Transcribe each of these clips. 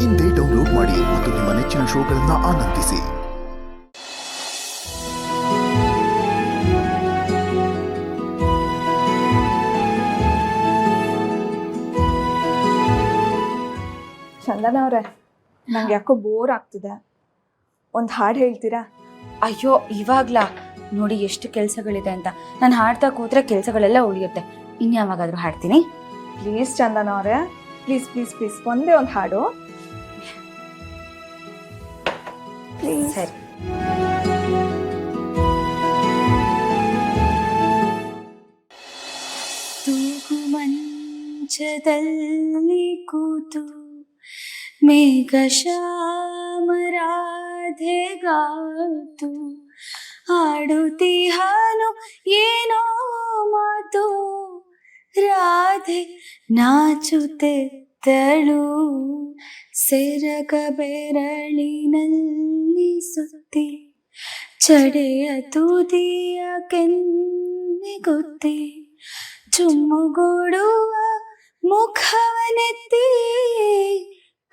ಇಂದೇ ಡೌನ್ಲೋಡ್ ಮಾಡಿ ಮತ್ತು ನಿಮ್ಮ ನೆಚ್ಚಿನ ಶೋಗಳನ್ನು ಆನಂದಿಸಿ. ಚಂದನ ಅವರೇ, ನಂಗೆ ಯಾಕೋ ಬೋರ್ ಆಗ್ತಿದೆ, ಒಂದು ಹಾಡು ಹೇಳ್ತೀರಾ? ಅಯ್ಯೋ ಇವಾಗ್ಲಾ? ನೋಡಿ ಎಷ್ಟು ಕೆಲಸಗಳಿದೆ ಅಂತ. ನಾನು ಹಾಡ್ತಾ ಕೂತ್ರೆ ಕೆಲಸಗಳೆಲ್ಲ ಉಳಿಯುತ್ತೆ. ಇನ್ಯಾವಾಗಾದ್ರೂ ಹಾಡ್ತೀನಿ. ಪ್ಲೀಸ್ ಚಂದನ ಅವರೇ, ಪ್ಲೀಸ್ ಪ್ಲೀಸ್ ಪ್ಲೀಸ್ ಒಂದೇ ಒಂದು ಹಾಡು ಪ್ಲೀಸ್. ಸರಿ. ತೂಗು ಮಂಚದಲ್ಲಿ ಕೂತು ಮೇಘ ಶ್ಯಾಮರಾಧೆಗಾತು ಆಡುತ್ತಿಹಾನು ಏನೋ ಮಾತು ರಾಧೆ ನಾಚುತ್ತೆತ್ತಳು ಸೆರಗ ಬೆರಳಿನಲ್ಲಿ ಸುತ್ತಿ ಚಡೆಯ ತುದಿಯ ಕೆನ್ನೆಗುತ್ತಿ ಚುಮ್ಮುಗೂಡುವ ಮುಖವನೆತ್ತಿ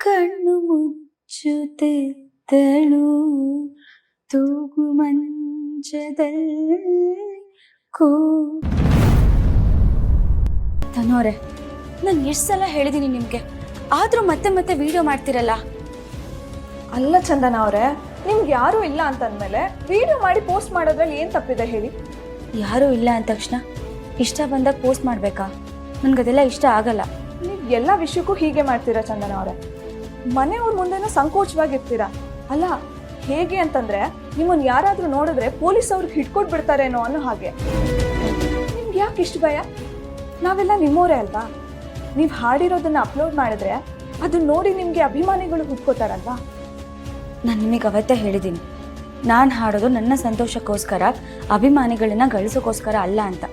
ಕಣ್ಣು ಮುಚ್ಚುತ್ತೆತ್ತಳು ತೂಗು ಮಂಚದಲ್ಲಿ ತನೋರೆ, ನಾನು ಎಷ್ಟು ಸಲ ಹೇಳಿದ್ದೀನಿ ನಿಮಗೆ, ಆದರೂ ಮತ್ತೆ ಮತ್ತೆ ವಿಡಿಯೋ ಮಾಡ್ತಿರಲ್ಲ. ಅಲ್ಲ ಚಂದನ ಅವರೇ, ನಿಮ್ಗೆ ಯಾರೂ ಇಲ್ಲ ಅಂತಂದ್ಮೇಲೆ ವಿಡಿಯೋ ಮಾಡಿ ಪೋಸ್ಟ್ ಮಾಡೋದ್ರಲ್ಲಿ ಏನು ತಪ್ಪಿದೆ ಹೇಳಿ? ಯಾರೂ ಇಲ್ಲ ಅಂದ ತಕ್ಷಣ ಇಷ್ಟ ಬಂದಾಗ ಪೋಸ್ಟ್ ಮಾಡಬೇಕಾ? ನನಗದೆಲ್ಲ ಇಷ್ಟ ಆಗಲ್ಲ. ನೀವು ಎಲ್ಲ ವಿಷಯಕ್ಕೂ ಹೀಗೆ ಮಾಡ್ತೀರಾ ಚಂದನ ಅವರೇ. ಮನೆಯವ್ರ ಮುಂದೆನೂ ಸಂಕೋಚವಾಗಿರ್ತೀರಾ. ಅಲ್ಲ ಹೇಗೆ ಅಂತಂದರೆ, ನಿಮ್ಮನ್ನು ಯಾರಾದರೂ ನೋಡಿದ್ರೆ ಪೊಲೀಸ್ ಅವ್ರಿಗೆ ಹಿಡ್ಕೊಟ್ಟು ಬಿಡ್ತಾರೇನೋ ಅನ್ನೋ ಹಾಗೆ. ನಿಮ್ಗೆ ಯಾಕೆ ಇಷ್ಟು ಭಯ? ನಾವೆಲ್ಲ ನಿಮ್ಮವರೇ ಅಲ್ವಾ? ನೀವು ಹಾಡಿರೋದನ್ನ ಅಪ್ಲೋಡ್ ಮಾಡಿದ್ರೆ ಅದನ್ನ ನೋಡಿ ನಿಮಗೆ ಅಭಿಮಾನಿಗಳು ಹುಡ್ಕೋತಾರಲ್ವಾ? ನಾನು ನಿಮಗೆ ಅವತ್ತೇ ಹೇಳಿದ್ದೀನಿ, ನಾನು ಹಾಡೋದು ನನ್ನ ಸಂತೋಷಕ್ಕೋಸ್ಕರ, ಅಭಿಮಾನಿಗಳನ್ನ ಗಳಿಸೋಕ್ಕೋಸ್ಕರ ಅಲ್ಲ ಅಂತ.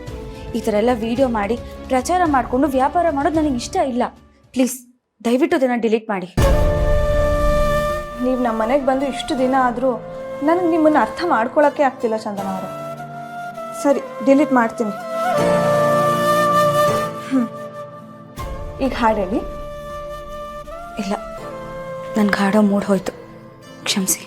ಈ ಥರ ಎಲ್ಲ ವಿಡಿಯೋ ಮಾಡಿ ಪ್ರಚಾರ ಮಾಡಿಕೊಂಡು ವ್ಯಾಪಾರ ಮಾಡೋದು ನನಗೆ ಇಷ್ಟ ಇಲ್ಲ. ಪ್ಲೀಸ್ ದಯವಿಟ್ಟು ಅದನ್ನು ಡಿಲೀಟ್ ಮಾಡಿ. ನೀವು ನಮ್ಮ ಮನೆಗೆ ಬಂದು ಇಷ್ಟು ದಿನ ಆದರೂ ನನಗೆ ನಿಮ್ಮನ್ನು ಅರ್ಥ ಮಾಡ್ಕೊಳ್ಳೋಕ್ಕೆ ಆಗ್ತಿಲ್ಲ ಚಂದನ ಅವರು. ಸರಿ, ಡಿಲೀಟ್ ಮಾಡ್ತೀನಿ. ಈಗ ಹಾಡು ಹೇಳಿ. ಇಲ್ಲ, ನನ್ಗೆ ಹಾಡೋ ಮೂಡ್ ಹೋಯ್ತು, ಕ್ಷಮಿಸಿ.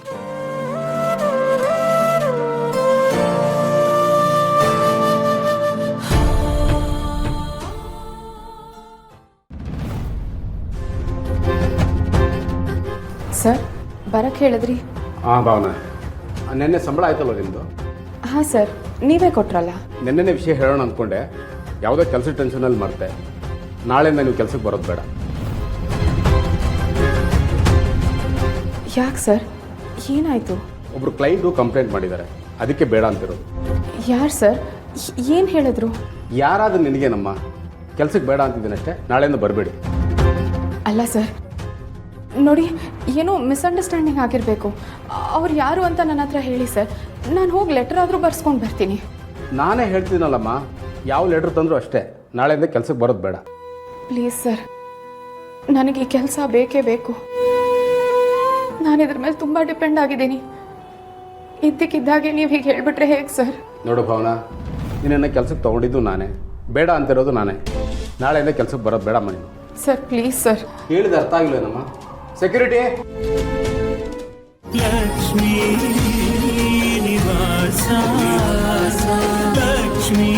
ಸರ್, ಬರಕ್ಕೆ ಹೇಳಿದ್ರಿ? ಹಾಂ ಭಾವನಾ, ನೆನ್ನೆ ಸಂಬಳ ಆಯ್ತಲ್ವ ನಿಮ್ಮದು? ಹಾಂ ಸರ್, ನೀವೇ ಕೊಟ್ರಲ್ಲ. ನೆನ್ನೆನೇ ವಿಷಯ ಹೇಳೋಣ ಅಂದ್ಕೊಂಡೆ, ಯಾವುದೋ ಕೆಲಸ ಟೆನ್ಷನಲ್ಲಿ ಮರ್ತೆ. ನಾಳೆಯಿಂದ ನೀವು ಕೆಲಸಕ್ಕೆ ಬರೋದು ಬೇಡ. ಯಾಕೆ ಸರ್, ಏನಾಯಿತು? ಒಬ್ಬರು ಕ್ಲೈಂಟು ಕಂಪ್ಲೇಂಟ್ ಮಾಡಿದ್ದಾರೆ, ಅದಕ್ಕೆ ಬೇಡ ಅಂತಿರೋದು. ಯಾರು ಸರ್, ಏನು ಹೇಳಿದ್ರು? ಯಾರಾದರೂ ನಿನಗೇನಮ್ಮ, ಕೆಲಸಕ್ಕೆ ಬೇಡ ಅಂತಿದ್ದೀನಷ್ಟೇ, ನಾಳೆಯಿಂದ ಬರಬೇಡಿ. ಅಲ್ಲ ಸರ್, ನೋಡಿ, ಏನೋ ಮಿಸ್ಅಂಡರ್ಸ್ಟ್ಯಾಂಡಿಂಗ್ ಆಗಿರಬೇಕು. ಅವ್ರು ಯಾರು ಅಂತ ನನ್ನ ಹತ್ರ ಹೇಳಿ ಸರ್, ನಾನು ಹೋಗಿ ಲೆಟರ್ ಆದರೂ ಬರ್ಸ್ಕೊಂಡು ಬರ್ತೀನಿ. ನಾನೇ ಹೇಳ್ತೀನಲ್ಲಮ್ಮ, ಯಾವ ಲೆಟ್ರ್ ತಂದರೂ ಅಷ್ಟೇ, ನಾಳೆಯಿಂದ ಕೆಲಸಕ್ಕೆ ಬರೋದು ಬೇಡ. ಪ್ಲೀಸ್ ಸರ್, ನನಗೆ ಈ ಕೆಲಸ ಬೇಕೇ ಬೇಕು. ನಾನು ಇದ್ರ ಮೇಲೆ ತುಂಬ ಡಿಪೆಂಡ್ ಆಗಿದ್ದೀನಿ. ಇದ್ದಕ್ಕಿದ್ದಾಗೆ ನೀವು ಹೀಗೆ ಹೇಳಿಬಿಟ್ರೆ ಹೇಗೆ ಸರ್? ನೋಡು ಭಾವನಾ, ನಿನ್ನನ್ನು ಕೆಲಸಕ್ಕೆ ತೊಗೊಂಡಿದ್ದು ನಾನೇ, ಬೇಡ ಅಂತಿರೋದು ನಾನೇ. ನಾಳೆಯಿಂದ ಕೆಲಸಕ್ಕೆ ಬರೋದು ಬೇಡ ಮನೆ. Sir please sir. ಹೇಳಿದ ಅರ್ಥ ಆಗಿಲ್ವೇನಮ್ಮ? ಸೆಕ್ಯೂರಿಟಿ. ಲಕ್ಷ್ಮೀ ನಿವಾಸ ಲಕ್ಷ್ಮೀ